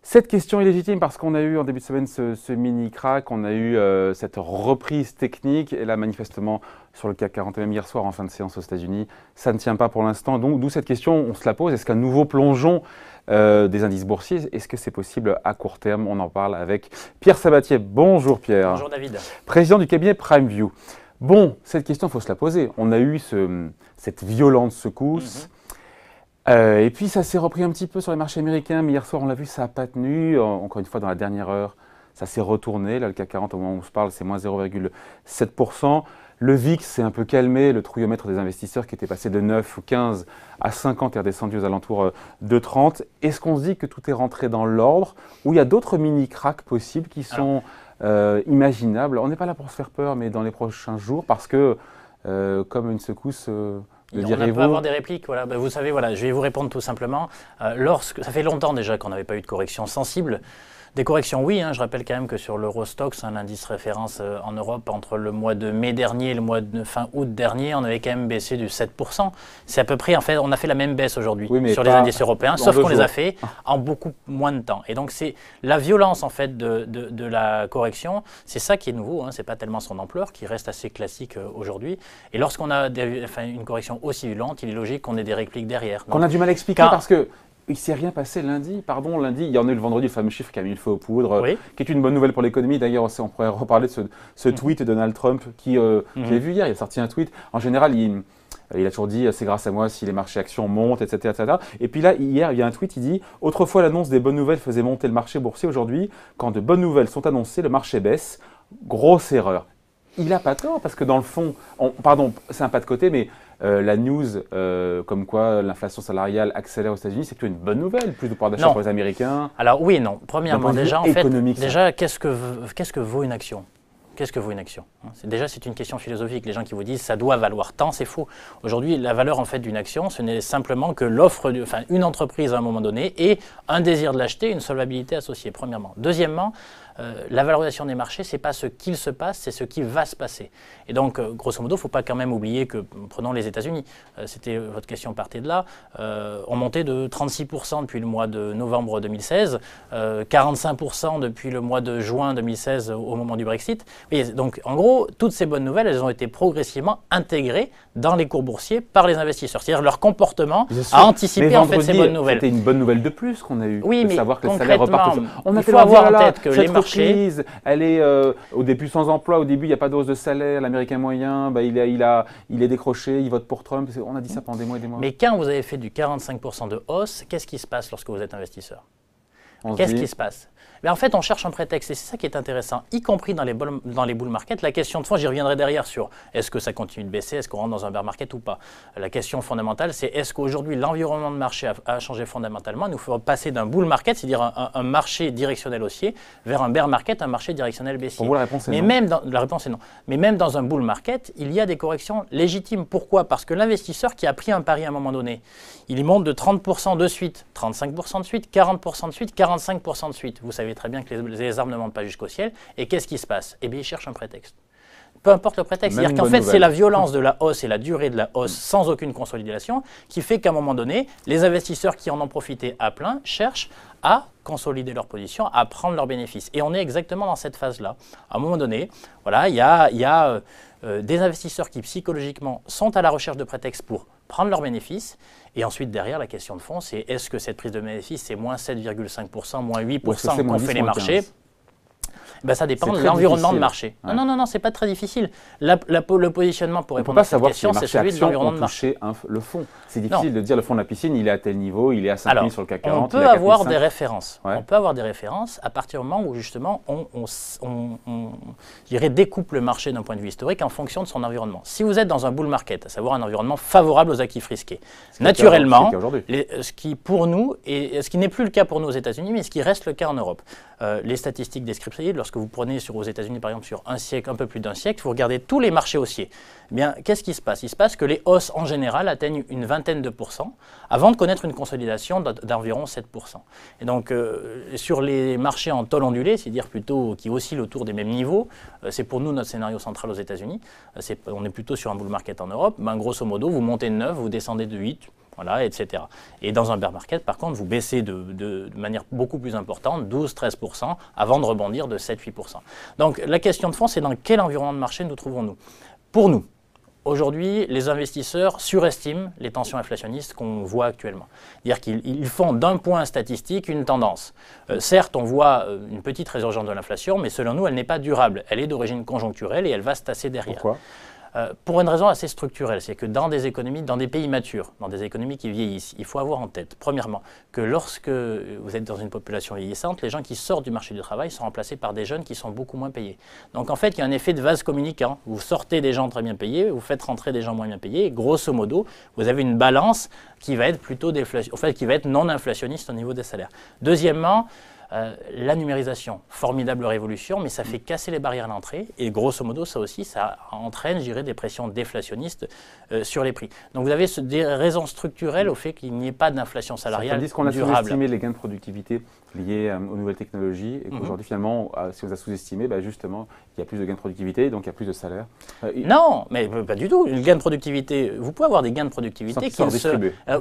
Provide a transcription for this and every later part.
Cette question est légitime parce qu'on a eu en début de semaine ce mini-crack, on a eu cette reprise technique et là manifestement sur le CAC 40 et même hier soir en fin de séance aux États-Unis, ça ne tient pas pour l'instant. Donc d'où cette question, on se la pose, est-ce qu'un nouveau plongeon des indices boursiers, est-ce que c'est possible à court terme? On en parle avec Pierre Sabatier. Bonjour Pierre. Bonjour David. Président du cabinet PrimeView. Bon, cette question, il faut se la poser. On a eu cette violente secousse. Et puis ça s'est repris un petit peu sur les marchés américains, mais hier soir on l'a vu, ça n'a pas tenu. Encore une fois, dans la dernière heure, ça s'est retourné. Là, le CAC 40, au moment où on se parle, c'est moins 0,7%. Le VIX s'est un peu calmé. Le trouillomètre des investisseurs qui était passé de 9 ou 15 à 50 est redescendu aux alentours de 30. Est-ce qu'on se dit que tout est rentré dans l'ordre ou il y a d'autres mini-cracks possibles qui sont imaginables? On n'est pas là pour se faire peur, mais dans les prochains jours, parce que comme une secousse... On peut avoir des répliques, voilà. Ben, vous savez, voilà, je vais vous répondre tout simplement. Ça fait longtemps déjà qu'on n'avait pas eu de correction sensible. Des corrections, oui, je rappelle quand même que sur l'Eurostoxx, l'indice référence en Europe, entre le mois de mai dernier et le mois de fin août dernier, on avait quand même baissé du 7%. C'est à peu près, en fait, on a fait la même baisse aujourd'hui sur les indices européens, sauf qu'on les a fait en beaucoup moins de temps. Et donc, c'est la violence, en fait, de la correction, c'est ça qui est nouveau, c'est pas tellement son ampleur, qui reste assez classique aujourd'hui. Et lorsqu'on a une correction aussi violente, il est logique qu'on ait des répliques derrière. Qu'on a du mal à expliquer parce que il ne s'est rien passé lundi. Pardon, lundi, il y en a eu le vendredi, le fameux chiffre qui a mis le feu aux poudres, qui est une bonne nouvelle pour l'économie. D'ailleurs, on pourrait reparler de ce tweet de Donald Trump qui, j'ai vu hier, il a sorti un tweet. En général, il a toujours dit « c'est grâce à moi si les marchés actions montent, etc. etc. » Et puis là, hier, il y a un tweet, il dit « Autrefois, l'annonce des bonnes nouvelles faisait monter le marché boursier. Aujourd'hui, quand de bonnes nouvelles sont annoncées, le marché baisse. Grosse erreur. » Il n'a pas tort parce que dans le fond, pardon, c'est un pas de côté, mais la news comme quoi l'inflation salariale accélère aux États-Unis, c'est plutôt une bonne nouvelle, plus de pouvoir d'achat pour les Américains. Alors oui et non. Premièrement, déjà, qu'est-ce que vaut une action ? Qu'est-ce que vaut une action? Déjà, c'est une question philosophique. Les gens qui vous disent ça doit valoir tant, c'est faux. Aujourd'hui, la valeur en fait d'une action, ce n'est simplement que l'offre, une entreprise à un moment donné et un désir de l'acheter, une solvabilité associée. Premièrement. Deuxièmement, la valorisation des marchés, c'est pas ce qu'il se passe, c'est ce qui va se passer. Et donc, grosso modo, il ne faut pas quand même oublier que, prenons les États-Unis, c'était votre question partait de là, on montait de 36% depuis le mois de novembre 2016, 45% depuis le mois de juin 2016 au moment du Brexit. Et donc, en gros, toutes ces bonnes nouvelles, elles ont été progressivement intégrées dans les cours boursiers par les investisseurs. C'est-à-dire leur comportement a anticipé en fait ces bonnes nouvelles. C'était une bonne nouvelle de plus qu'on a eue. Oui, mais savoir que les salaires repartent. Il faut avoir en tête que les marchés... Elle est au début sans emploi, au début il n'y a pas de hausse de salaire, l'américain moyen, il est décroché, il vote pour Trump, on a dit ça pendant des mois et des mois. Mais quand vous avez fait du 45% de hausse, qu'est-ce qui se passe lorsque vous êtes investisseur? Qu'est-ce qui se passe? Mais en fait, on cherche un prétexte et c'est ça qui est intéressant, y compris dans les bull markets. La question de fond, j'y reviendrai derrière sur est-ce que ça continue de baisser, est-ce qu'on rentre dans un bear market ou pas. La question fondamentale, c'est est-ce qu'aujourd'hui l'environnement de marché a changé fondamentalement, nous faut passer d'un bull market, c'est-à-dire un marché directionnel haussier, vers un bear market, un marché directionnel baissier. Pour vous, la réponse est non. La réponse est non. Mais même dans un bull market, il y a des corrections légitimes. Pourquoi? Parce que l'investisseur qui a pris un pari à un moment donné, il y monte de 30% de suite, 35% de suite, 40% de suite, 45% de suite. Vous savez très bien que les arbres ne montent pas jusqu'au ciel. Et qu'est-ce qui se passe? Eh bien, ils cherchent un prétexte. Peu importe le prétexte. C'est-à-dire qu'en fait, c'est la violence de la hausse et la durée de la hausse sans aucune consolidation qui fait qu'à un moment donné, les investisseurs qui en ont profité à plein cherchent à consolider leur position, à prendre leurs bénéfices. Et on est exactement dans cette phase-là. À un moment donné, voilà, il y a des investisseurs qui psychologiquement sont à la recherche de prétextes pour prendre leurs bénéfices. Et ensuite, derrière, la question de fond, c'est est-ce que cette prise de bénéfice, c'est moins 7,5%, moins 8% qu'ont fait les marchés? Ben, ça dépend de l'environnement de marché. Ouais. Non, c'est pas très difficile. Le positionnement pour répondre à cette question, c'est celui de l'environnement de marché. Le fond. C'est difficile de dire le fond de la piscine, il est à tel niveau, il est à 5 000 sur le CAC 40. On peut avoir des références. Ouais. On peut avoir des références à partir du moment où justement on découpe le marché d'un point de vue historique en fonction de son environnement. Si vous êtes dans un bull market, à savoir un environnement favorable aux actifs risqués, naturellement, ce qui pour nous, et ce qui n'est plus le cas pour nous aux États-Unis, mais ce qui reste le cas en Europe, les statistiques descriptives lorsque vous prenez aux États-Unis par exemple sur un siècle, un peu plus d'un siècle, vous regardez tous les marchés haussiers, eh bien qu'est-ce qui se passe? Il se passe que les hausses en général atteignent une vingtaine de pourcents avant de connaître une consolidation d'environ 7%. Et donc sur les marchés en taux ondulé, c'est-à-dire plutôt qui oscillent autour des mêmes niveaux, c'est pour nous notre scénario central aux États-Unis, on est plutôt sur un bull market en Europe, ben, grosso modo vous montez de 9, vous descendez de 8, voilà, etc. Et dans un bear market, par contre, vous baissez de manière beaucoup plus importante, 12-13%, avant de rebondir de 7-8%. Donc la question de fond, c'est dans quel environnement de marché nous trouvons-nous? Pour nous, aujourd'hui, les investisseurs surestiment les tensions inflationnistes qu'on voit actuellement. C'est-à-dire qu'ils font d'un point statistique une tendance. Certes, on voit une petite résurgence de l'inflation, mais selon nous, elle n'est pas durable. Elle est d'origine conjoncturelle et elle va se tasser derrière. Pourquoi ? Pour une raison assez structurelle, c'est que dans des économies, dans des pays matures, dans des économies qui vieillissent, il faut avoir en tête, premièrement, que lorsque vous êtes dans une population vieillissante, les gens qui sortent du marché du travail sont remplacés par des jeunes qui sont beaucoup moins payés. Donc en fait, il y a un effet de vase communicant. Vous sortez des gens très bien payés, vous faites rentrer des gens moins bien payés, et grosso modo, vous avez une balance qui va être plutôt qui va être non inflationniste au niveau des salaires. Deuxièmement, la numérisation, formidable révolution, mais ça fait casser les barrières à l'entrée et grosso modo, ça aussi, ça entraîne, je dirais, des pressions déflationnistes sur les prix. Donc vous avez des raisons structurelles au fait qu'il n'y ait pas d'inflation salariale disent qu'on a durable. sous-estimé les gains de productivité liés aux nouvelles technologies et qu'aujourd'hui, finalement, si on les a sous-estimés, justement, il y a plus de gains de productivité, donc il y a plus de salaire. Non, mais pas du tout. Le gain de productivité, vous pouvez avoir des gains de productivité qui sont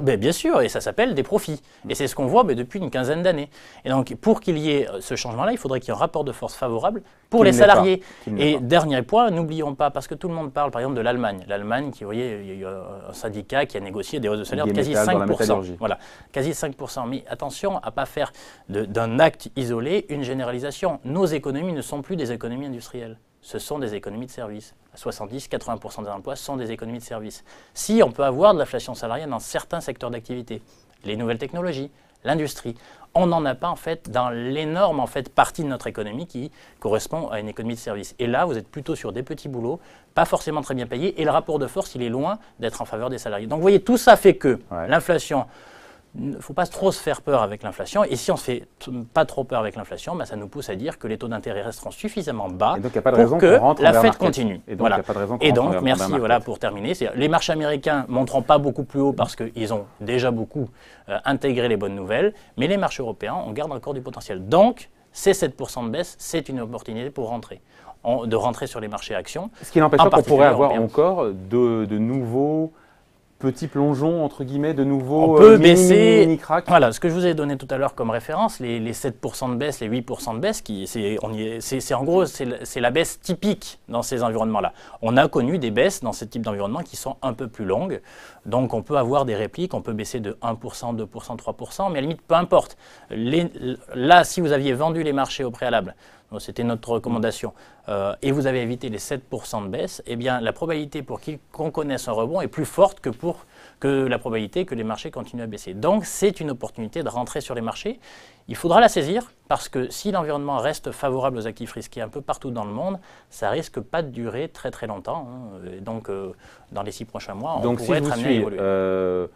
bien sûr, et ça s'appelle des profits. Et c'est ce qu'on voit depuis une quinzaine d'années. Et donc, pour qu'il y ait ce changement-là, il faudrait qu'il y ait un rapport de force favorable pour les salariés. Et dernier point, n'oublions pas, parce que tout le monde parle par exemple de l'Allemagne. L'Allemagne, vous voyez, il y a eu un syndicat qui a négocié des hausses de salaire de quasi 5%. Voilà, quasi 5%. Mais attention à ne pas faire d'un acte isolé une généralisation. Nos économies ne sont plus des économies industrielles. Ce sont des économies de services. 70-80% des emplois sont des économies de services. Si on peut avoir de l'inflation salariale dans certains secteurs d'activité, les nouvelles technologies, l'industrie, on n'en a pas en fait dans l'énorme partie de notre économie qui correspond à une économie de services. Et là, vous êtes plutôt sur des petits boulots, pas forcément très bien payés, et le rapport de force, il est loin d'être en faveur des salariés. Donc vous voyez, tout ça fait que l'inflation, il ne faut pas trop se faire peur avec l'inflation. Et si on ne se fait pas trop peur avec l'inflation, ça nous pousse à dire que les taux d'intérêt resteront suffisamment bas pour que la Fed continue. Et donc, il n'y a pas de raison qu'on et donc merci pour terminer. Les marchés américains ne monteront pas beaucoup plus haut parce qu'ils ont déjà beaucoup intégré les bonnes nouvelles. Mais les marchés européens, on garde encore du potentiel. Donc, ces 7% de baisse, c'est une opportunité pour de rentrer sur les marchés actions. Ce qui n'empêche pas qu'on pourrait avoir encore de nouveaux petits plongeons, entre guillemets, de nouveaux on peut baisser, mini-cracks. Voilà, ce que je vous ai donné tout à l'heure comme référence, les 7% de baisse, les 8% de baisse, c'est en gros, c'est la baisse typique dans ces environnements-là. On a connu des baisses dans ce type d'environnement qui sont un peu plus longues, donc on peut avoir des répliques, on peut baisser de 1%, 2%, 3%, mais à la limite, peu importe. Là, si vous aviez vendu les marchés au préalable, c'était notre recommandation, et vous avez évité les 7% de baisse, eh bien la probabilité pour qu'on connaisse un rebond est plus forte que la probabilité que les marchés continuent à baisser. Donc c'est une opportunité de rentrer sur les marchés. Il faudra la saisir parce que si l'environnement reste favorable aux actifs risqués un peu partout dans le monde, ça risque pas de durer très très longtemps. Et donc dans les 6 prochains mois, on pourrait être amené à évoluer.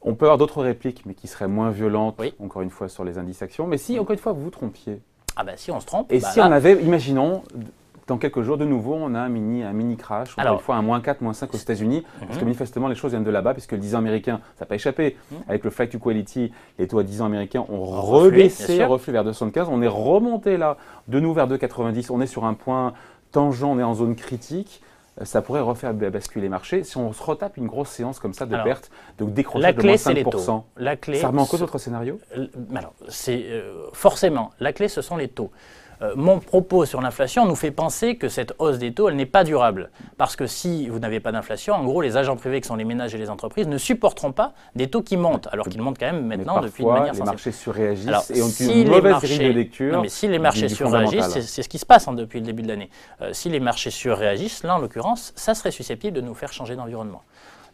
On peut avoir d'autres répliques, mais qui seraient moins violentes, encore une fois, sur les indices actions. Mais si, encore une fois, vous vous trompiez. Si on se trompe. Et si on avait, imaginons, dans quelques jours, de nouveau, on a un mini crash, encore une fois un -4, -5 aux États-Unis, parce que manifestement, les choses viennent de là-bas, puisque le 10 ans américain, ça n'a pas échappé. Avec le flight to quality, les taux à 10 ans américains ont rebaissé, reflé vers 2,75. On est remonté là, de nouveau vers 2,90. On est sur un point tangent, on est en zone critique. Ça pourrait refaire basculer les marchés. Si on se retape une grosse séance comme ça de perte, de décrochage de moins 5%, ça remet en cause votre scénario ? Forcément, la clé, ce sont les taux. Mon propos sur l'inflation nous fait penser que cette hausse des taux, elle n'est pas durable. Parce que si vous n'avez pas d'inflation, en gros, les agents privés, qui sont les ménages et les entreprises, ne supporteront pas des taux qui montent, alors qu'ils montent quand même maintenant depuis une manière les marchés surréagissent et ont si une mauvaise grille de lecture. Non, mais si les marchés surréagissent, c'est ce qui se passe depuis le début de l'année. Si les marchés surréagissent, là, en l'occurrence, ça serait susceptible de nous faire changer d'environnement.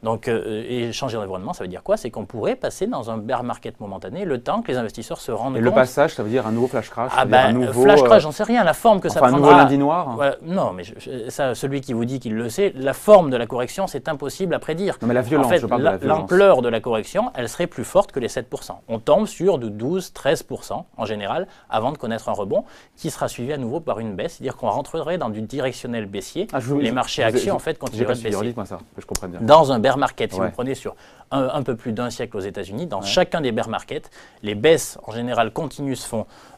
Donc, et changer d'environnement, ça veut dire quoi? C'est qu'on pourrait passer dans un bear market momentané le temps que les investisseurs se rendent compte. Et le passage, ça veut dire un nouveau flash crash? Ah ben, flash crash, j'en sais rien, la forme que ça prendra. Un nouveau lundi noir? Non, mais ça, celui qui vous dit qu'il le sait, la forme de la correction, c'est impossible à prédire. Non, mais la violence, en fait, je parle de la violence. L'ampleur de la correction, elle serait plus forte que les 7%. On tombe sur de 12-13% en général avant de connaître un rebond qui sera suivi à nouveau par une baisse, c'est-à-dire qu'on rentrerait dans du directionnel baissier. Les marchés actions, en fait, continueraient de baisser. Dites-moi ça, que je comprenne bien. Dans un bear market, si vous prenez sur un peu plus d'un siècle aux États-Unis, dans chacun des bear markets, les baisses en général continues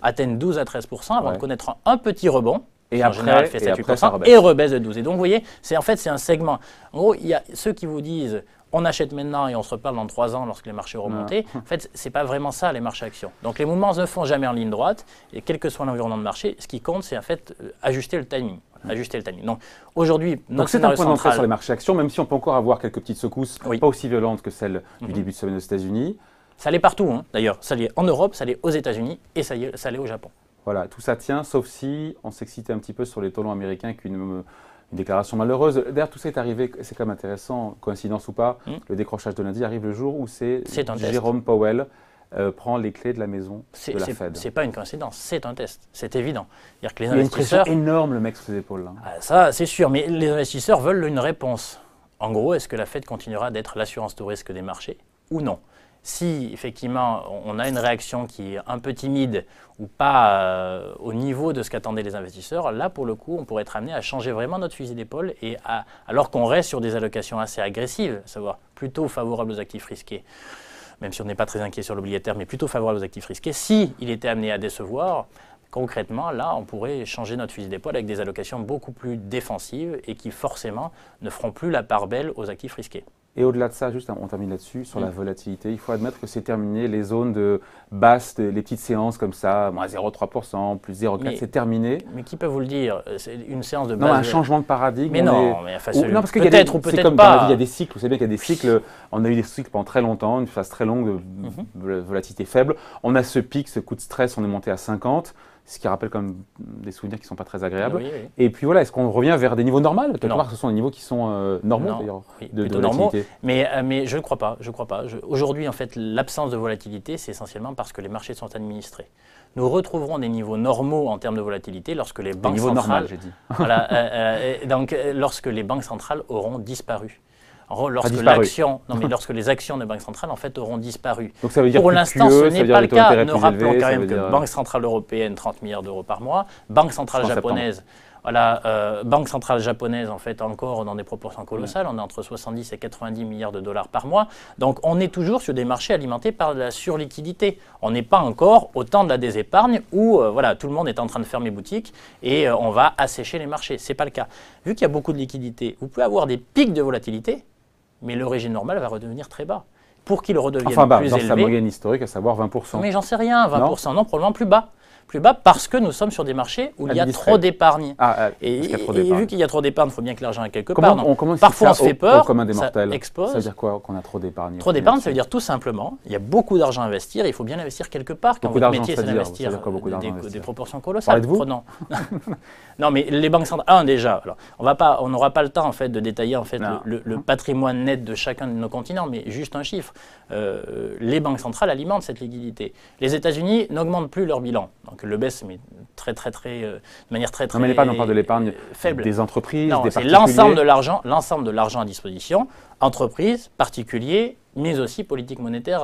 atteignent 12 à 13% avant de connaître un petit rebond. Et en après, général, fait 7-8% et rebaisse de 12. Et donc, vous voyez, c'est un segment. En gros, il y a ceux qui vous disent on achète maintenant et on se reparle dans 3 ans lorsque les marchés remontent. En fait, ce n'est pas vraiment ça, les marchés actions. Donc, les mouvements ne font jamais en ligne droite. Et quel que soit l'environnement de marché, ce qui compte, c'est en fait ajuster le timing. Ajuster le timing. Donc, aujourd'hui, notre c'est un point d'entrée central sur les marchés actions, même si on peut encore avoir quelques petites secousses, pas aussi violentes que celles du début de semaine aux États-Unis. Ça l'est partout, hein, d'ailleurs. Ça l'est en Europe, ça l'est aux États-Unis et ça l'est au Japon. Voilà, tout ça tient, sauf si on s'excitait un petit peu sur les taux longs américains avec une déclaration malheureuse. D'ailleurs, tout ça est arrivé, c'est quand même intéressant, coïncidence ou pas, le décrochage de lundi arrive le jour où Jérôme Powell prend les clés de la maison de la Fed. C'est pas une coïncidence, c'est un test, c'est évident. C'est-à-dire que les investisseurs... Il y a une pression énorme, le mec, sur ses épaules. Ça, c'est sûr, mais les investisseurs veulent une réponse. En gros, est-ce que la Fed continuera d'être l'assurance de risque des marchés ou non? Si effectivement on a une réaction qui est un peu timide ou pas au niveau de ce qu'attendaient les investisseurs, là pour le coup on pourrait être amené à changer vraiment notre fusil d'épaule et alors qu'on reste sur des allocations assez agressives, à savoir plutôt favorables aux actifs risqués, même si on n'est pas très inquiet sur l'obligataire, mais plutôt favorables aux actifs risqués, si il était amené à décevoir, concrètement là on pourrait changer notre fusil d'épaule avec des allocations beaucoup plus défensives et qui forcément ne feront plus la part belle aux actifs risqués. Et au-delà de ça, juste on termine là-dessus, sur la volatilité, il faut admettre que c'est terminé, les zones de basse, les petites séances comme ça, moins 0,3%, plus 0,4%, c'est terminé. Mais qui peut vous le dire? C'est une séance de base. Non, un changement de paradigme. Mais non, non, parce qu'il y a peut-être ou peut-être pas. C'est comme dans la vie, il y a des cycles, vous savez bien qu'il y a des cycles, on a eu des cycles pendant très longtemps, une phase très longue de volatilité faible. On a ce pic, ce coup de stress, on est monté à 50. Ce qui rappelle comme des souvenirs qui ne sont pas très agréables. Oui. Et puis voilà, est-ce qu'on revient vers des niveaux normaux? Quelque part, ce sont des niveaux qui sont normaux d'ailleurs, de volatilité. Mais je ne crois pas. Aujourd'hui, en fait, l'absence de volatilité, c'est essentiellement parce que les marchés sont administrés. Nous retrouverons des niveaux normaux en termes de volatilité lorsque les banques centrales, j'ai dit. Donc, lorsque les banques centrales auront disparu. Lorsque les actions des banques centrales en fait auront disparu. Donc ça veut dire pour l'instant, ce n'est pas le cas. Nous rappelons quand même que Banque centrale européenne, 30 milliards d'euros par mois, Banque centrale japonaise, Banque centrale japonaise, en fait, encore dans des proportions colossales, on est entre 70 et 90 milliards de dollars par mois. Donc on est toujours sur des marchés alimentés par de la surliquidité. On n'est pas encore au temps de la désépargne où tout le monde est en train de fermer boutique et on va assécher les marchés. Ce n'est pas le cas. Vu qu'il y a beaucoup de liquidités, vous pouvez avoir des pics de volatilité, mais le régime normal va redevenir très bas. Pour qu'il redevienne plus élevé... sa moyenne historique, à savoir 20%. Mais j'en sais rien, 20%, non probablement plus bas. Plus bas parce que nous sommes sur des marchés où il y a trop d'épargne. Et vu qu'il y a trop d'épargne, il faut bien que l'argent ait quelque part. Parfois, on se fait peur, ça expose. Ça veut dire quoi qu'on a trop d'épargne? Trop d'épargne, ça veut dire tout simplement, il y a beaucoup d'argent à investir et il faut bien investir quelque part. Quand votre métier, c'est d'investir des proportions colossales. Parlez-vous? Non, mais les banques centrales, déjà, alors, on n'aura pas le temps en fait, de détailler en fait, le patrimoine net de chacun de nos continents, mais juste un chiffre. Les banques centrales alimentent cette liquidité. Les États-Unis n'augmentent plus leur bilan. Donc le baisse, mais de manière très non, mais l'épargne, on parle de l'épargne faible. Des entreprises, non, des particuliers. C'est l'ensemble de l'argent à disposition, entreprises, particuliers, mais aussi politique monétaire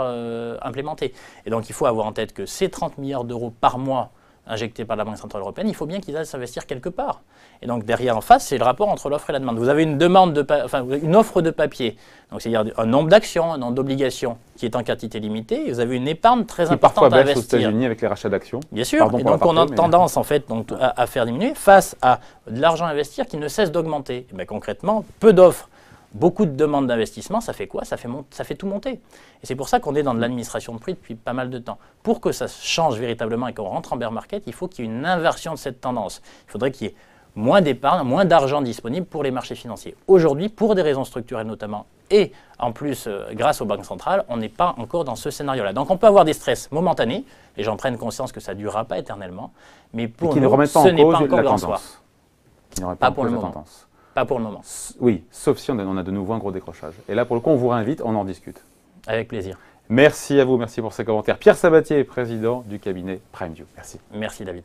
implémentée. Et donc il faut avoir en tête que ces 30 milliards d'euros par mois injectés par la Banque centrale européenne, il faut bien qu'ils aillent s'investir quelque part. Et donc derrière en face, c'est le rapport entre l'offre et la demande. Vous avez une offre de papier, donc c'est-à-dire un nombre d'actions, un nombre d'obligations qui est en quantité limitée, et vous avez une épargne très importante à investir. Parfois baisse aux États-Unis avec les rachats d'actions. Bien sûr, et donc on a tendance en fait à faire diminuer face à de l'argent à investir qui ne cesse d'augmenter. Concrètement, peu d'offres. Beaucoup de demandes d'investissement, ça fait quoi? Ça fait tout monter. Et c'est pour ça qu'on est dans de l'administration de prix depuis pas mal de temps. Pour que ça change véritablement et qu'on rentre en bear market, il faut qu'il y ait une inversion de cette tendance. Il faudrait qu'il y ait moins d'épargne, moins d'argent disponible pour les marchés financiers. Aujourd'hui, pour des raisons structurelles notamment, et en plus grâce aux banques centrales, on n'est pas encore dans ce scénario-là. Donc on peut avoir des stress momentanés, les gens prennent conscience que ça ne durera pas éternellement, mais pour nous, ce n'est pas encore grand soir. Qui n'aurait pas pour le moment. Pas pour le moment. Oui, sauf si on a de nouveau un gros décrochage. Et là, pour le coup, on vous réinvite, on en discute. Avec plaisir. Merci à vous, merci pour ces commentaires. Pierre Sabatier, président du cabinet PrimeView. Merci. Merci David.